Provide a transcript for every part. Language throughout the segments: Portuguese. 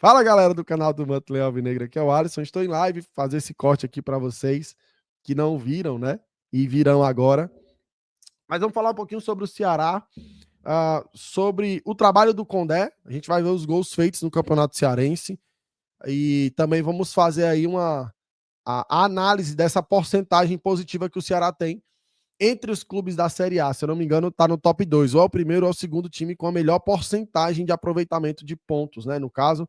Fala, galera do canal do Manto Leão Alvinegra, aqui é o Alisson. Estou em live, fazer esse corte aqui para vocês que não viram, né? E virão agora. Mas vamos falar um pouquinho sobre o Ceará, sobre o trabalho do Condé. A gente vai ver os gols feitos no Campeonato Cearense e também vamos fazer aí a análise dessa porcentagem positiva que o Ceará tem entre os clubes da Série A. Se eu não me engano, está no top 2, ou é o primeiro ou é o segundo time com a melhor porcentagem de aproveitamento de pontos, né? No caso.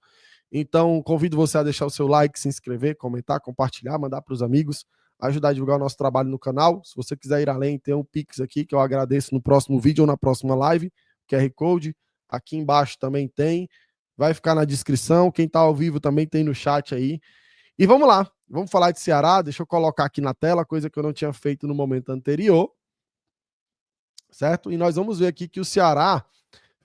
Então, convido você a deixar o seu like, se inscrever, comentar, compartilhar, mandar para os amigos, ajudar a divulgar o nosso trabalho no canal. Se você quiser ir além, tem um Pix aqui que eu agradeço no próximo vídeo ou na próxima live, QR Code. Aqui embaixo também tem. Vai ficar na descrição. Quem está ao vivo também tem no chat aí. E vamos lá, vamos falar de Ceará. Deixa eu colocar aqui na tela, coisa que eu não tinha feito no momento anterior. Certo? E nós vamos ver aqui que o Ceará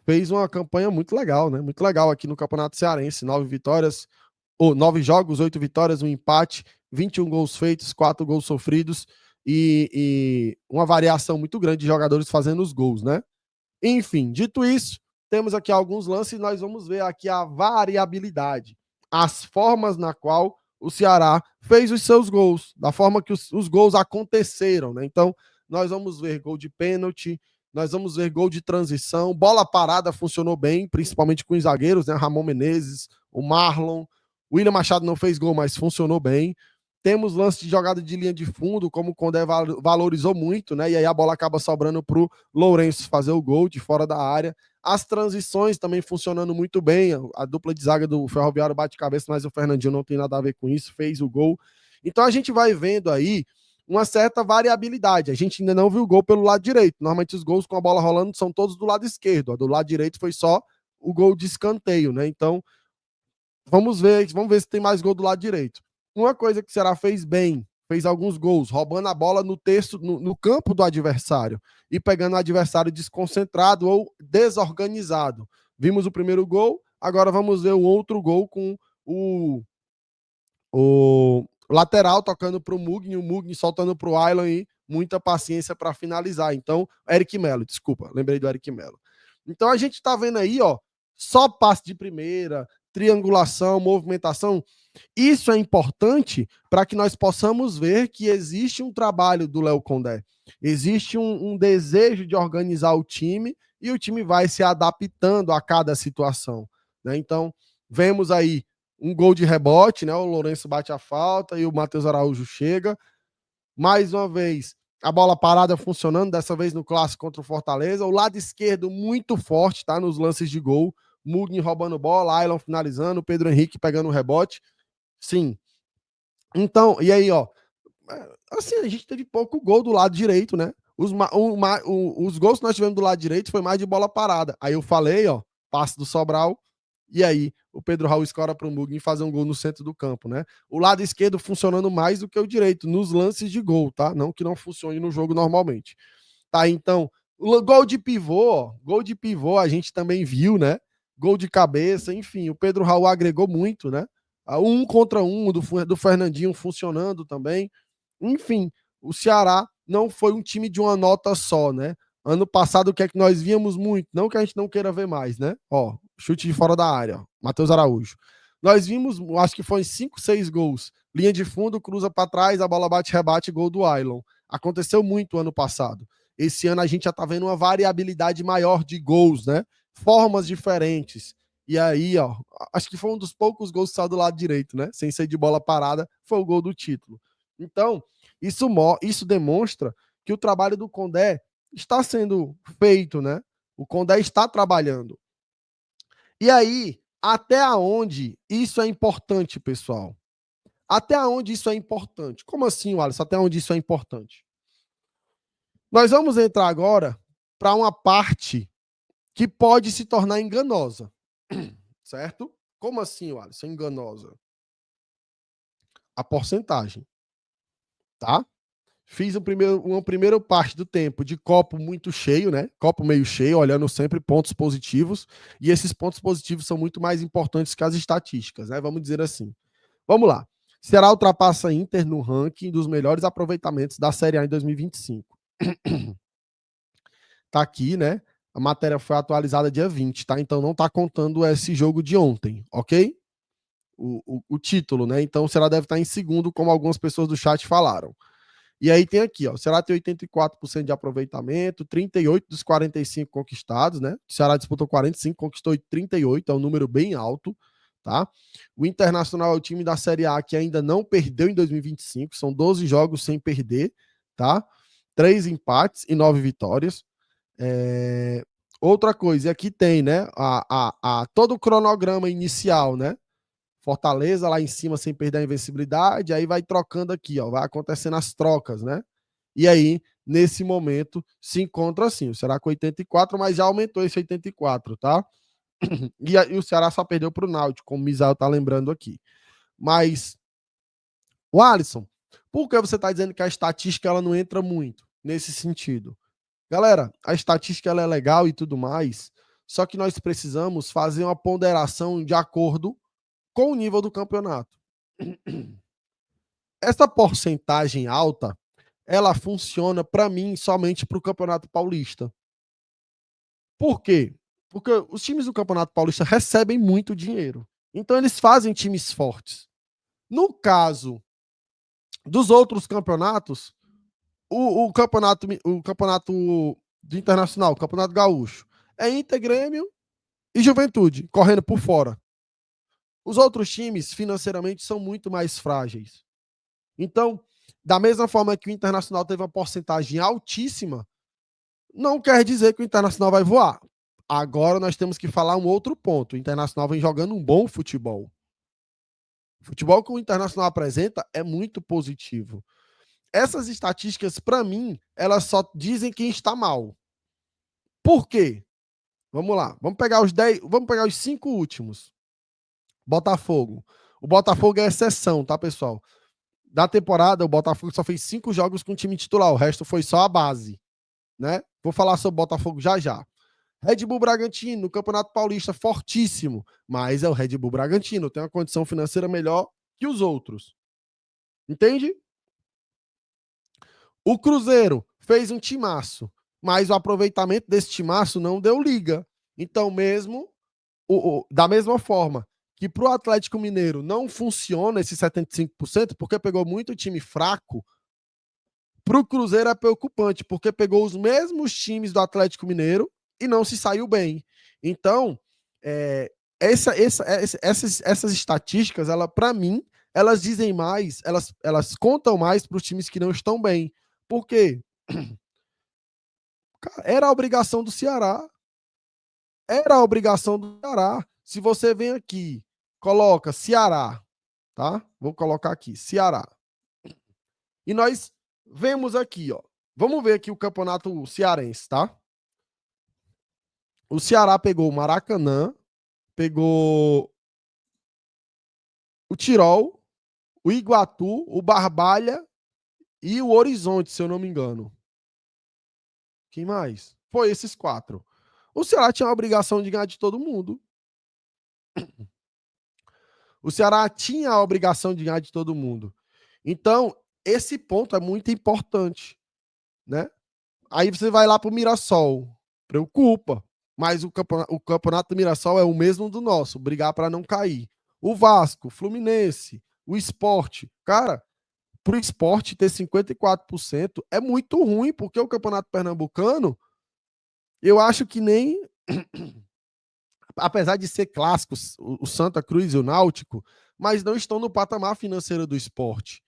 fez uma campanha muito legal, né? Muito legal aqui no Campeonato Cearense. 9 vitórias, ou 9 jogos, 8 vitórias, um empate, 21 gols feitos, 4 gols sofridos e uma variação muito grande de jogadores fazendo os gols, né? Enfim, dito isso, temos aqui alguns lances e nós vamos ver aqui a variabilidade, as formas na qual o Ceará fez os seus gols, da forma que os gols aconteceram, né? Então, nós vamos ver gol de pênalti, nós vamos ver gol de transição, bola parada funcionou bem, principalmente com os zagueiros, né? Ramon Menezes, o Marlon, o William Machado não fez gol, mas funcionou bem. Temos lance de jogada de linha de fundo, como o Condé valorizou muito, né? E aí a bola acaba sobrando para o Lourenço fazer o gol de fora da área. As transições também funcionando muito bem. A dupla de zaga do Ferroviário bate cabeça, mas o Fernandinho não tem nada a ver com isso, fez o gol. Então a gente vai vendo aí uma certa variabilidade. A gente ainda não viu o gol pelo lado direito. Normalmente os gols com a bola rolando são todos do lado esquerdo. A do lado direito foi só o gol de escanteio, né? Então vamos ver se tem mais gol do lado direito. Uma coisa que o Ceará fez bem, fez alguns gols, roubando a bola no campo do adversário e pegando o adversário desconcentrado ou desorganizado. Vimos o primeiro gol, agora vamos ver o outro gol com o lateral tocando para o Mugni soltando para o Aylan e muita paciência para finalizar. Então, Eric Melo, desculpa, lembrei do Eric Melo. Então a gente está vendo aí, ó, só passe de primeira, triangulação, movimentação. Isso é importante para que nós possamos ver que existe um trabalho do Léo Condé. Existe um desejo de organizar o time e o time vai se adaptando a cada situação, né? Então, vemos aí um gol de rebote, né? O Lourenço bate a falta e o Matheus Araújo chega. Mais uma vez, a bola parada funcionando, dessa vez no clássico contra o Fortaleza. O lado esquerdo muito forte, tá? Nos lances de gol. Mugni roubando bola, Ailon finalizando, Pedro Henrique pegando o rebote. Sim. Então, e aí, ó. Assim, a gente teve pouco gol do lado direito, né? Os gols que nós tivemos do lado direito foi mais de bola parada. Aí eu falei, ó, passe do Sobral. E aí, o Pedro Raul escora para o Mugni fazer um gol no centro do campo, né? O lado esquerdo funcionando mais do que o direito, nos lances de gol, tá? Não que não funcione no jogo normalmente. Tá, então, o gol de pivô a gente também viu, né? Gol de cabeça, enfim, o Pedro Raul agregou muito, né? Um contra um do Fernandinho funcionando também. Enfim, o Ceará não foi um time de uma nota só, né? Ano passado, o que é que nós víamos muito? Não que a gente não queira ver mais, né? Ó, chute de fora da área, ó, Matheus Araújo. Nós vimos, acho que foi 5, 6 gols. Linha de fundo, cruza para trás, a bola bate, rebate, gol do Ailon. Aconteceu muito ano passado. Esse ano a gente já tá vendo uma variabilidade maior de gols, né? Formas diferentes. E aí, ó, acho que foi um dos poucos gols que saiu do lado direito, né? Sem ser de bola parada, foi o gol do título. Então, isso demonstra que o trabalho do Condé está sendo feito, né? O Condé está trabalhando. E aí, até onde isso é importante, pessoal? Até onde isso é importante? Como assim, Wallace? Até onde isso é importante? Nós vamos entrar agora para uma parte que pode se tornar enganosa, certo? Como assim, Wallace? Enganosa. A porcentagem, tá? Fiz uma primeira parte do tempo de copo muito cheio, né? Copo meio cheio, olhando sempre pontos positivos. E esses pontos positivos são muito mais importantes que as estatísticas, né? Vamos dizer assim. Vamos lá. Será ultrapassa Inter no ranking dos melhores aproveitamentos da Série A em 2025. Tá aqui, né? A matéria foi atualizada dia 20, tá? Então não tá contando esse jogo de ontem, ok? o título, né? Então o Ceará deve estar em segundo, como algumas pessoas do chat falaram. E aí tem aqui, ó, o Ceará tem 84% de aproveitamento, 38 dos 45 conquistados, né? O Ceará disputou 45, conquistou 38, é um número bem alto, tá? O Internacional é o time da Série A que ainda não perdeu em 2025, são 12 jogos sem perder, tá? 3 empates e 9 vitórias. Outra coisa, e aqui tem, né, todo o cronograma inicial, né? Fortaleza lá em cima sem perder a invencibilidade, aí vai trocando aqui, ó, vai acontecendo as trocas, né? E aí, nesse momento, se encontra assim, o Ceará com 84, mas já aumentou esse 84, tá? E o Ceará só perdeu para o Náutico, como o Misael tá lembrando aqui. Mas, o Alisson, por que você tá dizendo que a estatística ela não entra muito nesse sentido? Galera, a estatística ela é legal e tudo mais, só que nós precisamos fazer uma ponderação de acordo com o nível do campeonato. Essa porcentagem alta, ela funciona para mim somente para o Campeonato Paulista. Por quê? Porque os times do Campeonato Paulista recebem muito dinheiro. Então eles fazem times fortes. No caso dos outros campeonatos, o campeonato do Internacional, o Campeonato Gaúcho, é Inter, Grêmio e Juventude, correndo por fora. Os outros times, financeiramente, são muito mais frágeis. Então, da mesma forma que o Internacional teve uma porcentagem altíssima, não quer dizer que o Internacional vai voar. Agora nós temos que falar um outro ponto. O Internacional vem jogando um bom futebol. O futebol que o Internacional apresenta é muito positivo. Essas estatísticas, para mim, elas só dizem quem está mal. Por quê? Vamos lá. Vamos pegar os 5 últimos. Botafogo. O Botafogo é exceção, tá, pessoal? Da temporada, o Botafogo só fez 5 jogos com o time titular. O resto foi só a base, né? Vou falar sobre o Botafogo já já. Red Bull Bragantino, no Campeonato Paulista, fortíssimo. Mas é o Red Bull Bragantino, tem uma condição financeira melhor que os outros. Entende? O Cruzeiro fez um timaço, mas o aproveitamento desse timaço não deu liga. Então, mesmo da mesma forma que para o Atlético Mineiro não funciona esse 75%, porque pegou muito time fraco, para o Cruzeiro é preocupante, porque pegou os mesmos times do Atlético Mineiro e não se saiu bem. Então, essas estatísticas, para mim, elas dizem mais, elas contam mais para os times que não estão bem. Por quê? Era a obrigação do Ceará. Era a obrigação do Ceará. Se você vem aqui, coloca Ceará, tá? Vou colocar aqui, Ceará. E nós vemos aqui, ó. Vamos ver aqui o campeonato cearense, tá? O Ceará pegou o Maracanã, pegou o Tirol, o Iguatu, o Barbalha e o Horizonte, se eu não me engano. Quem mais? Foi esses 4. O Ceará tinha a obrigação de ganhar de todo mundo. O Ceará tinha a obrigação de ganhar de todo mundo. Então, esse ponto é muito importante, né? Aí você vai lá pro Mirassol, preocupa, mas o campeonato do Mirassol é o mesmo do nosso, brigar para não cair. O Vasco, Fluminense, o Sport, cara, pro Sport ter 54% é muito ruim, porque o campeonato pernambucano, eu acho que nem apesar de ser clássicos, o Santa Cruz e o Náutico, mas não estão no patamar financeiro do esporte,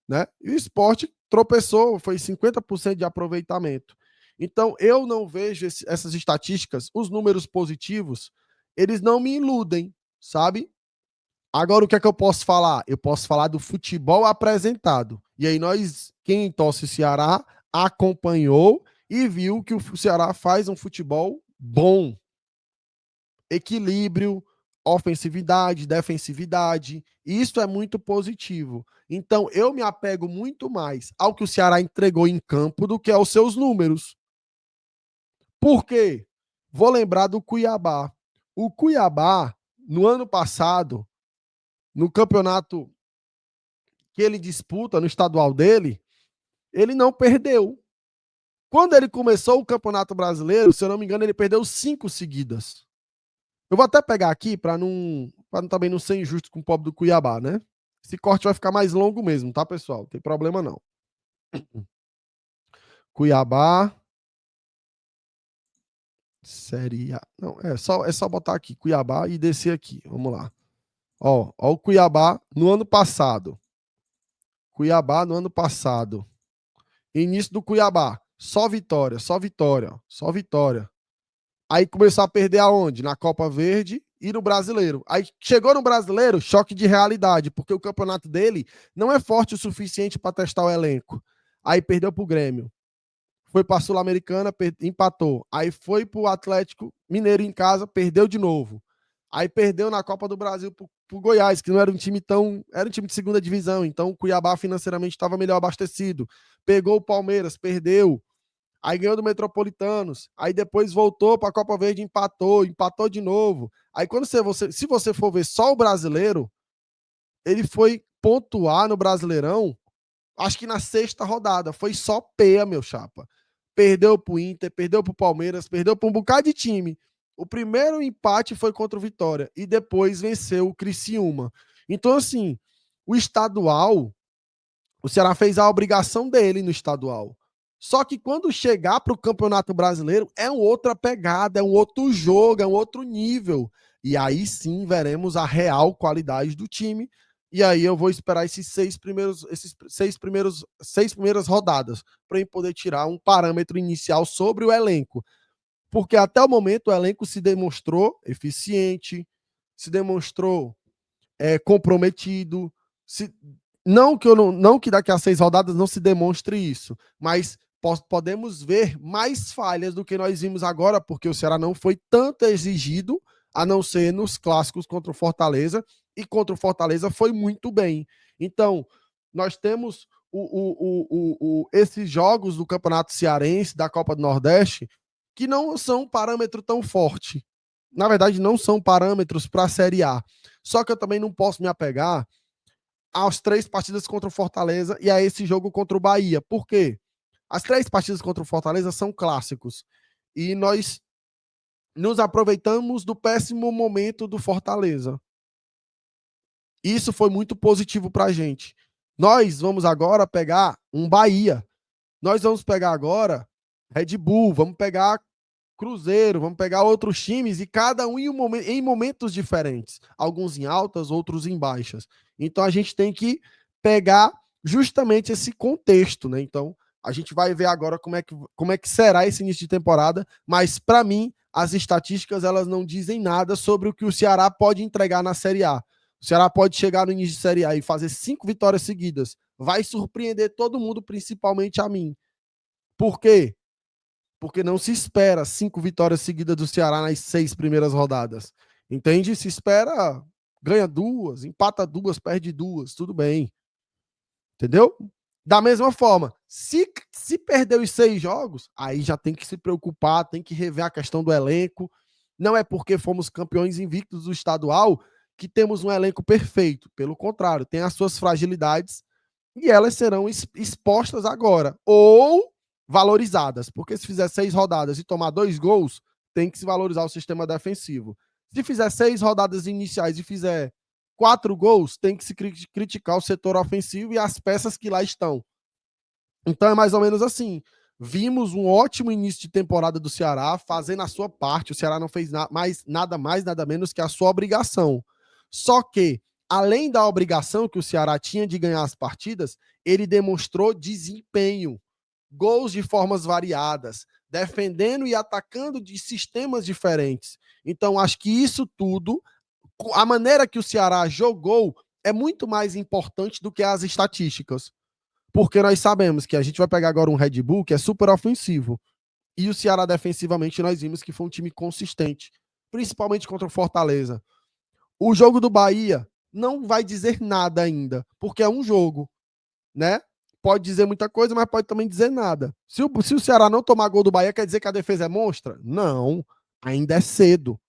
né? E o esporte tropeçou, foi 50% de aproveitamento. Então, eu não vejo essas estatísticas, os números positivos, eles não me iludem, sabe? Agora, o que é que eu posso falar? Eu posso falar do futebol apresentado. E aí, quem torce o Ceará, acompanhou e viu que o Ceará faz um futebol bom, equilíbrio, ofensividade, defensividade. Isso é muito positivo. Então, eu me apego muito mais ao que o Ceará entregou em campo do que aos seus números. Por quê? Vou lembrar do Cuiabá. O Cuiabá, no ano passado, no campeonato que ele disputa, no estadual dele, ele não perdeu. Quando ele começou o Campeonato Brasileiro, se eu não me engano, ele perdeu 5 seguidas. Eu vou até pegar aqui para para também não ser injusto com o pobre do Cuiabá, né? Esse corte vai ficar mais longo mesmo, tá, pessoal? Não tem problema não. Cuiabá. Série A. Não, é só botar aqui, Cuiabá e descer aqui. Vamos lá. Ó o Cuiabá no ano passado. Cuiabá no ano passado. Início do Cuiabá. Só vitória, só vitória, só vitória. Aí começou a perder aonde? Na Copa Verde e no Brasileiro. Aí chegou no Brasileiro, choque de realidade, porque o campeonato dele não é forte o suficiente para testar o elenco. Aí perdeu pro Grêmio. Foi para a Sul-Americana, empatou. Aí foi para o Atlético Mineiro em casa, perdeu de novo. Aí perdeu na Copa do Brasil para o Goiás, que não era um time tão. Era um time de segunda divisão, então o Cuiabá financeiramente estava melhor abastecido. Pegou o Palmeiras, perdeu. Aí ganhou do Metropolitanos. Aí depois voltou para a Copa Verde, empatou de novo. Aí quando se você for ver só o brasileiro, ele foi pontuar no Brasileirão, acho que na sexta rodada. Foi só peia, meu chapa. Perdeu pro Inter, perdeu pro Palmeiras, perdeu pra um bocado de time. O primeiro empate foi contra o Vitória e depois venceu o Criciúma. Então, assim, o estadual, o Ceará fez a obrigação dele no estadual. Só que quando chegar para o Campeonato Brasileiro, é uma outra pegada, é um outro jogo, é um outro nível. E aí sim veremos a real qualidade do time. E aí eu vou esperar esses seis primeiras rodadas para eu poder tirar um parâmetro inicial sobre o elenco. Porque até o momento o elenco se demonstrou eficiente, se demonstrou comprometido. Não que daqui a 6 rodadas não se demonstre isso, mas podemos ver mais falhas do que nós vimos agora, porque o Ceará não foi tanto exigido, a não ser nos clássicos contra o Fortaleza, e contra o Fortaleza foi muito bem. Então, nós temos esses jogos do Campeonato Cearense, da Copa do Nordeste, que não são um parâmetro tão forte. Na verdade, não são parâmetros para a Série A. Só que eu também não posso me apegar às 3 partidas contra o Fortaleza e a esse jogo contra o Bahia. Por quê? As 3 partidas contra o Fortaleza são clássicos. E nós nos aproveitamos do péssimo momento do Fortaleza. Isso foi muito positivo para a gente. Nós vamos agora pegar um Bahia. Nós vamos pegar agora Red Bull, vamos pegar Cruzeiro, vamos pegar outros times e cada um em momentos diferentes. Alguns em altas, outros em baixas. Então a gente tem que pegar justamente esse contexto, né? Então a gente vai ver agora como é que será esse início de temporada, mas para mim as estatísticas elas não dizem nada sobre o que o Ceará pode entregar na Série A. O Ceará pode chegar no início de Série A e fazer 5 vitórias seguidas. Vai surpreender todo mundo, principalmente a mim. Por quê? Porque não se espera 5 vitórias seguidas do Ceará nas 6 primeiras rodadas. Entende? Se espera, ganha 2, empata 2, perde 2, tudo bem. Entendeu? Da mesma forma, se perder os 6 jogos, aí já tem que se preocupar, tem que rever a questão do elenco. Não é porque fomos campeões invictos do estadual que temos um elenco perfeito. Pelo contrário, tem as suas fragilidades e elas serão expostas agora. Ou valorizadas, porque se fizer 6 rodadas e tomar 2 gols, tem que se valorizar o sistema defensivo. Se fizer 6 rodadas iniciais e fizer 4 gols, tem que se criticar o setor ofensivo e as peças que lá estão. Então é mais ou menos assim. Vimos um ótimo início de temporada do Ceará, fazendo a sua parte. O Ceará não fez nada mais, nada menos que a sua obrigação. Só que, além da obrigação que o Ceará tinha de ganhar as partidas, ele demonstrou desempenho. Gols de formas variadas, defendendo e atacando de sistemas diferentes. Então, acho que isso tudo, a maneira que o Ceará jogou, é muito mais importante do que as estatísticas. Porque nós sabemos que a gente vai pegar agora um Red Bull que é super ofensivo. E o Ceará defensivamente nós vimos que foi um time consistente, principalmente contra o Fortaleza. O jogo do Bahia não vai dizer nada ainda, porque é um jogo, né? Pode dizer muita coisa, mas pode também dizer nada. Se o Ceará não tomar gol do Bahia, quer dizer que a defesa é monstra? Não, ainda é cedo.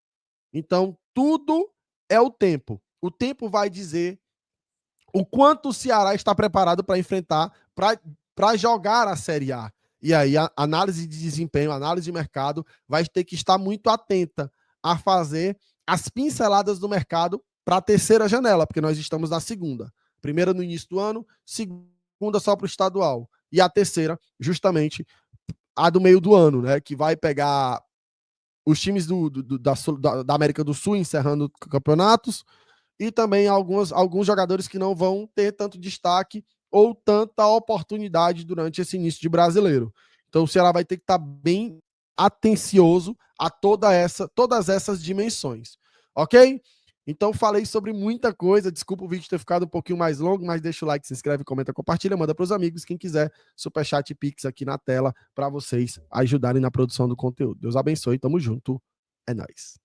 Então, tudo é o tempo. O tempo vai dizer o quanto o Ceará está preparado para enfrentar, para jogar a Série A. E aí, a análise de desempenho, análise de mercado, vai ter que estar muito atenta a fazer as pinceladas do mercado para a terceira janela, porque nós estamos na segunda. Primeira no início do ano, segunda só para o estadual. E a terceira, justamente, a do meio do ano, né? Que vai pegar os times da América do Sul encerrando campeonatos e também alguns jogadores que não vão ter tanto destaque ou tanta oportunidade durante esse início de brasileiro. Então o Ceará vai ter que estar bem atencioso a todas essas dimensões. Ok? Então falei sobre muita coisa. Desculpa o vídeo ter ficado um pouquinho mais longo, mas deixa o like, se inscreve, comenta, compartilha, manda para os amigos. Quem quiser, Superchat e Pix aqui na tela para vocês ajudarem na produção do conteúdo. Deus abençoe, tamo junto. É nóis.